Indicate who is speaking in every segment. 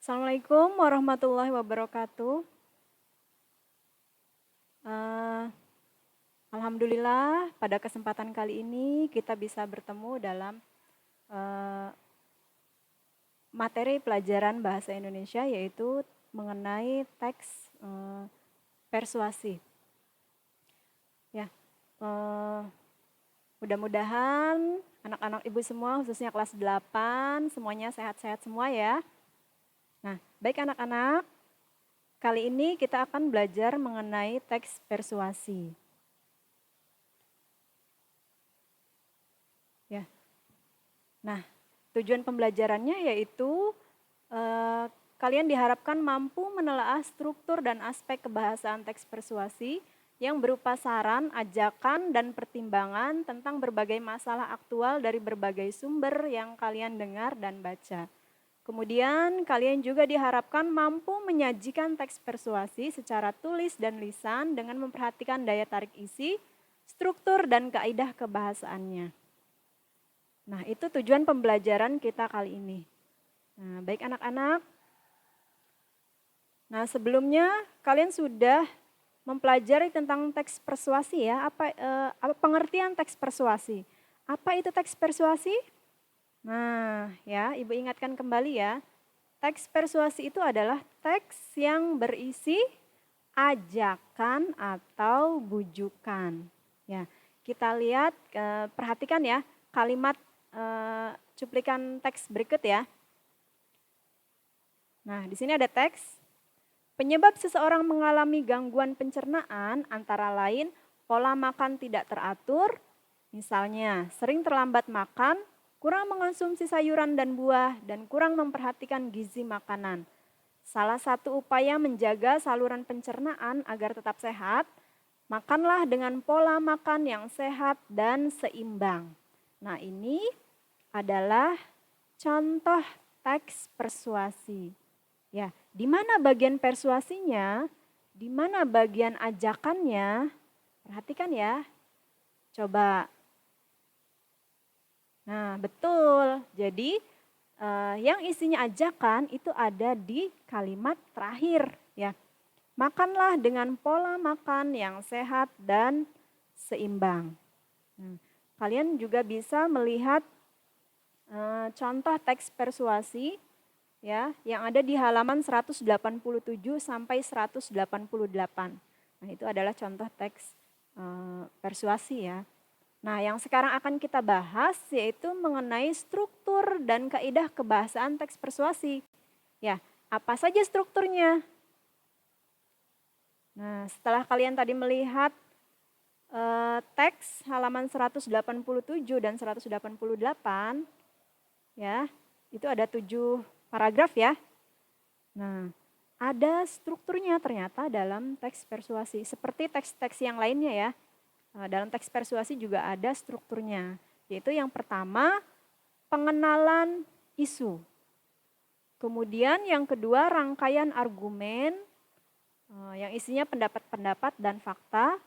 Speaker 1: Assalamualaikum warahmatullahi wabarakatuh. Eh, Alhamdulillah pada kesempatan kali ini kita bisa bertemu dalam eh, materi pelajaran bahasa Indonesia yaitu mengenai teks persuasi. Ya, mudah-mudahan anak-anak ibu semua khususnya kelas 8 semuanya sehat-sehat semua ya. Nah, baik anak-anak, kali ini kita akan belajar mengenai teks persuasi. Ya. Nah, tujuan pembelajarannya yaitu kalian diharapkan mampu menelaah struktur dan aspek kebahasaan teks persuasi yang berupa saran, ajakan, dan pertimbangan tentang berbagai masalah aktual dari berbagai sumber yang kalian dengar dan baca. Kemudian kalian juga diharapkan mampu menyajikan teks persuasi secara tulis dan lisan dengan memperhatikan daya tarik isi, struktur, dan kaidah kebahasaannya. Nah, itu tujuan pembelajaran kita kali ini. Nah, baik anak-anak. Nah, sebelumnya kalian sudah mempelajari tentang teks persuasi ya. Apa pengertian teks persuasi? Apa itu teks persuasi? Nah, ya, Ibu ingatkan kembali ya. Teks persuasi itu adalah teks yang berisi ajakan atau bujukan. Ya, kita lihat, perhatikan ya kalimat cuplikan teks berikut ya. Nah, di sini ada teks. Penyebab seseorang mengalami gangguan pencernaan antara lain pola makan tidak teratur, misalnya sering terlambat makan, kurang mengonsumsi sayuran dan buah, dan kurang memperhatikan gizi makanan. Salah satu upaya menjaga saluran pencernaan agar tetap sehat, makanlah dengan pola makan yang sehat dan seimbang. Nah, ini adalah contoh teks persuasi. Ya, di mana bagian persuasinya, di mana bagian ajakannya, perhatikan ya. Coba. Nah, betul. Jadi yang isinya ajakan itu ada di kalimat terakhir ya. Makanlah dengan pola makan yang sehat dan seimbang. Kalian juga bisa melihat contoh teks persuasi ya, yang ada di halaman 187 sampai 188. Nah, itu adalah contoh teks persuasi ya. Nah, yang sekarang akan kita bahas yaitu mengenai struktur dan kaidah kebahasaan teks persuasi. Ya, apa saja strukturnya? Nah, setelah kalian tadi melihat teks halaman 187 dan 188, ya, itu ada 7 paragraf ya. Nah, ada strukturnya ternyata dalam teks persuasi. Seperti teks-teks yang lainnya ya. Dalam teks persuasi juga ada strukturnya. Yaitu yang pertama, pengenalan isu. Kemudian yang kedua, rangkaian argumen yang isinya pendapat-pendapat dan fakta.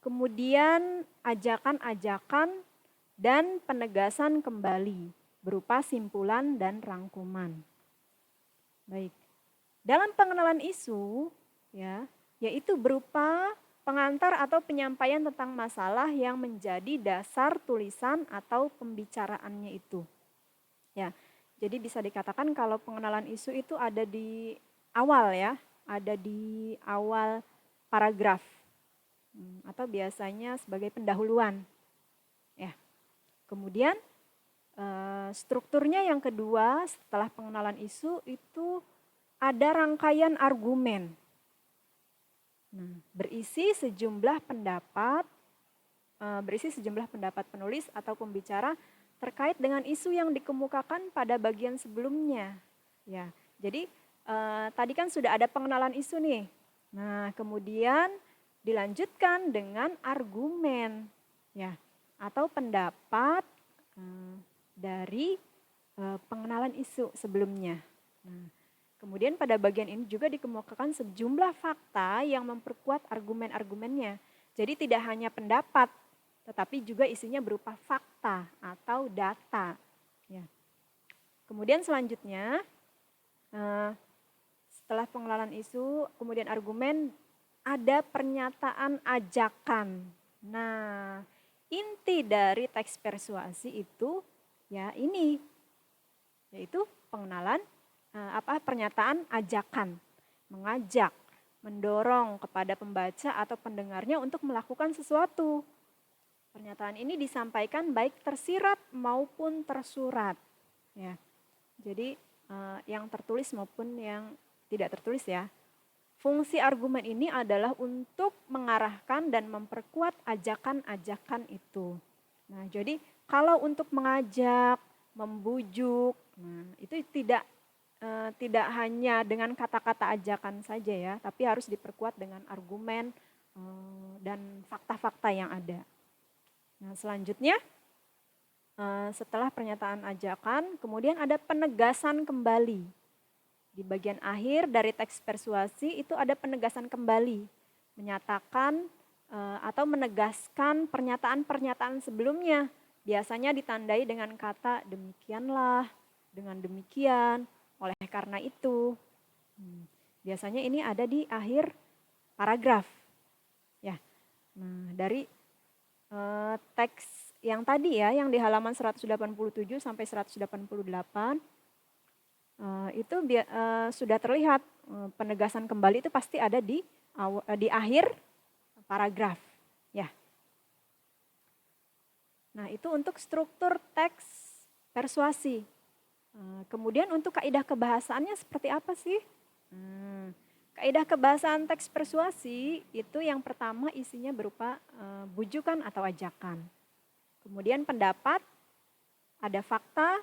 Speaker 1: Kemudian ajakan-ajakan dan penegasan kembali berupa simpulan dan rangkuman. Baik. Dalam pengenalan isu, ya, yaitu berupa pengantar atau penyampaian tentang masalah yang menjadi dasar tulisan atau pembicaraannya itu. Ya, jadi bisa dikatakan kalau pengenalan isu itu ada di awal ya, ada di awal paragraf atau biasanya sebagai pendahuluan. Ya. Kemudian strukturnya yang kedua setelah pengenalan isu itu ada rangkaian argumen. Nah, berisi sejumlah pendapat penulis atau pembicara terkait dengan isu yang dikemukakan pada bagian sebelumnya. Ya, jadi tadi kan sudah ada pengenalan isu nih. Nah, kemudian dilanjutkan dengan argumen, ya, atau pendapat dari pengenalan isu sebelumnya. Nah, kemudian pada bagian ini juga dikemukakan sejumlah fakta yang memperkuat argumen-argumennya. Jadi tidak hanya pendapat, tetapi juga isinya berupa fakta atau data. Ya. Kemudian selanjutnya setelah pengenalan isu, kemudian argumen, ada pernyataan ajakan. Nah, inti dari teks persuasi itu ya ini, yaitu pengenalan pernyataan ajakan, mengajak, mendorong kepada pembaca atau pendengarnya untuk melakukan sesuatu. Pernyataan ini disampaikan baik tersirat maupun tersurat. Ya. Jadi yang tertulis maupun yang tidak tertulis ya. Fungsi argumen ini adalah untuk mengarahkan dan memperkuat ajakan-ajakan itu. Nah, jadi kalau untuk mengajak, membujuk, itu tidak hanya dengan kata-kata ajakan saja ya, tapi harus diperkuat dengan argumen dan fakta-fakta yang ada. Nah, selanjutnya setelah pernyataan ajakan, kemudian ada penegasan kembali. Di bagian akhir dari teks persuasi itu ada penegasan kembali, menyatakan atau menegaskan pernyataan-pernyataan sebelumnya. Biasanya ditandai dengan kata demikianlah, dengan demikian, oleh karena itu. Biasanya ini ada di akhir paragraf. Ya. Nah, dari teks yang tadi ya, yang di halaman 187 sampai 188, itu sudah terlihat penegasan kembali itu pasti ada di akhir paragraf. Ya. Nah, itu untuk struktur teks persuasi. Kemudian untuk kaidah kebahasaannya seperti apa sih? Kaidah kebahasaan teks persuasi itu yang pertama isinya berupa bujukan atau ajakan. Kemudian pendapat, ada fakta,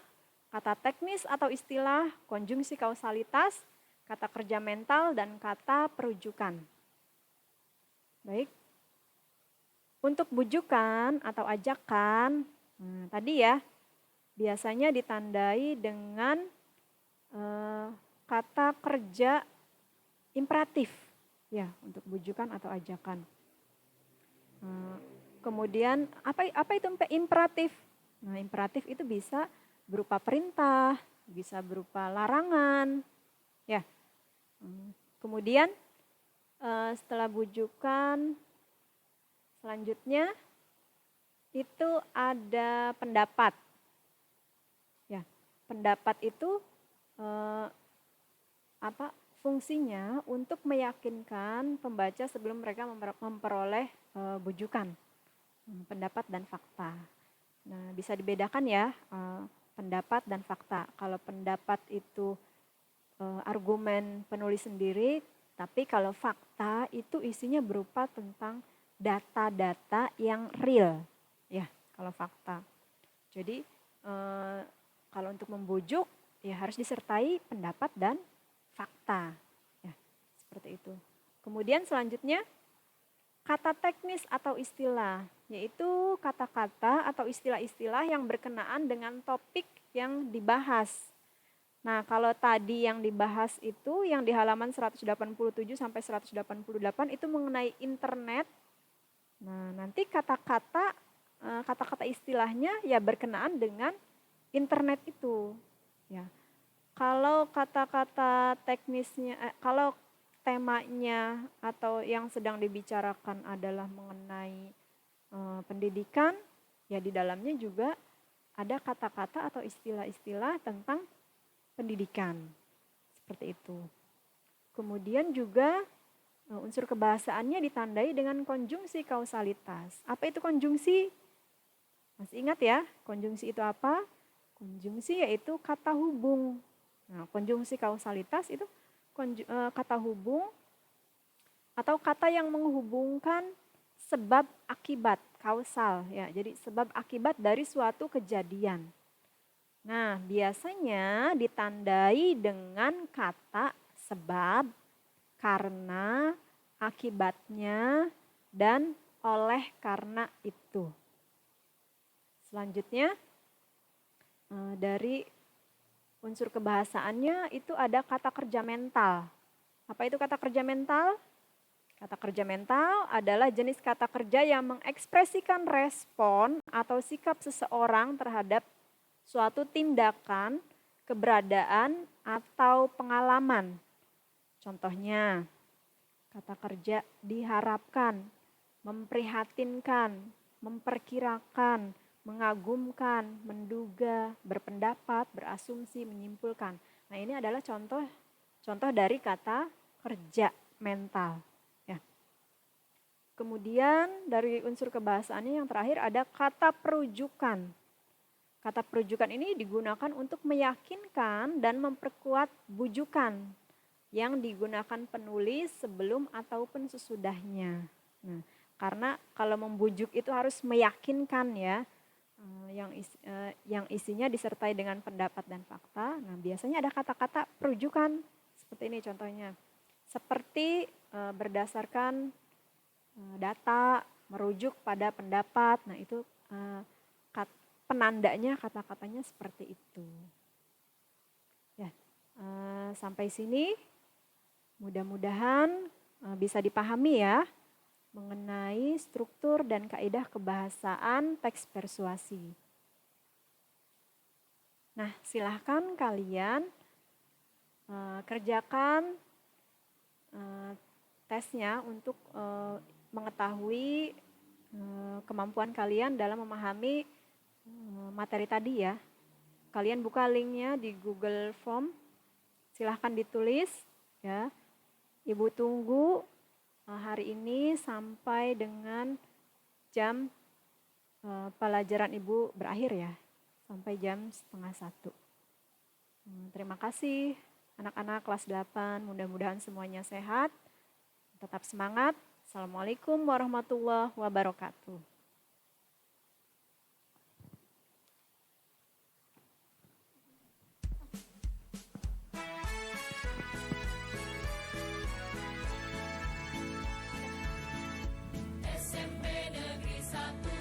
Speaker 1: kata teknis atau istilah, konjungsi kausalitas, kata kerja mental, dan kata perujukan. Baik. Untuk bujukan atau ajakan, tadi ya, biasanya ditandai dengan kata kerja imperatif. Ya, untuk bujukan atau ajakan. Kemudian apa itu imperatif? Nah, imperatif itu bisa berupa perintah, bisa berupa larangan. Ya. Kemudian setelah bujukan, selanjutnya itu ada pendapat. Ya, pendapat itu fungsinya untuk meyakinkan pembaca sebelum mereka memperoleh bujukan. Pendapat dan fakta. Nah, bisa dibedakan ya pendapat dan fakta. Kalau pendapat itu argumen penulis sendiri, tapi kalau fakta itu isinya berupa tentang data-data yang real. Ya, kalau fakta. Jadi kalau untuk membujuk ya harus disertai pendapat dan fakta. Ya, seperti itu. Kemudian selanjutnya kata teknis atau istilah, yaitu kata-kata atau istilah-istilah yang berkenaan dengan topik yang dibahas. Nah, kalau tadi yang dibahas itu yang di halaman 187 sampai 188 itu mengenai internet. Nah, nanti kata-kata istilahnya ya berkenaan dengan internet itu. Ya. Kalau kata-kata teknisnya, kalau temanya atau yang sedang dibicarakan adalah mengenai pendidikan, ya di dalamnya juga ada kata-kata atau istilah-istilah tentang pendidikan. Seperti itu. Kemudian juga unsur kebahasaannya ditandai dengan konjungsi kausalitas. Apa itu konjungsi? Masih ingat ya, konjungsi itu apa? Konjungsi yaitu kata hubung. Nah, konjungsi kausalitas itu kata hubung atau kata yang menghubungkan sebab akibat, kausal ya. Jadi sebab akibat dari suatu kejadian. Nah, biasanya ditandai dengan kata sebab, karena, akibatnya, dan oleh karena itu. Selanjutnya dari unsur kebahasaannya itu ada kata kerja mental. Apa itu kata kerja mental? Kata kerja mental adalah jenis kata kerja yang mengekspresikan respon atau sikap seseorang terhadap suatu tindakan, keberadaan, atau pengalaman. Contohnya, kata kerja diharapkan, memprihatinkan, memperkirakan, mengagumkan, menduga, berpendapat, berasumsi, menyimpulkan. Nah, ini adalah contoh dari kata kerja mental. Ya. Kemudian dari unsur kebahasaannya yang terakhir ada kata perujukan. Kata perujukan ini digunakan untuk meyakinkan dan memperkuat bujukan yang digunakan penulis sebelum ataupun sesudahnya. Nah, karena kalau membujuk itu harus meyakinkan ya, yang isinya disertai dengan pendapat dan fakta. Nah, biasanya ada kata-kata perujukan seperti ini contohnya. Seperti berdasarkan data, merujuk pada pendapat. Nah, itu penandanya kata-katanya seperti itu. Ya, sampai sini mudah-mudahan bisa dipahami ya mengenai struktur dan kaidah kebahasaan teks persuasi. Nah, silahkan kalian kerjakan tesnya untuk mengetahui kemampuan kalian dalam memahami materi tadi ya. Kalian buka linknya di Google Form, silahkan ditulis ya. Ibu tunggu hari ini sampai dengan jam pelajaran Ibu berakhir ya, sampai jam 12:30. Terima kasih anak-anak kelas 8, mudah-mudahan semuanya sehat, tetap semangat. Assalamualaikum warahmatullahi wabarakatuh.
Speaker 2: SMP Negeri 1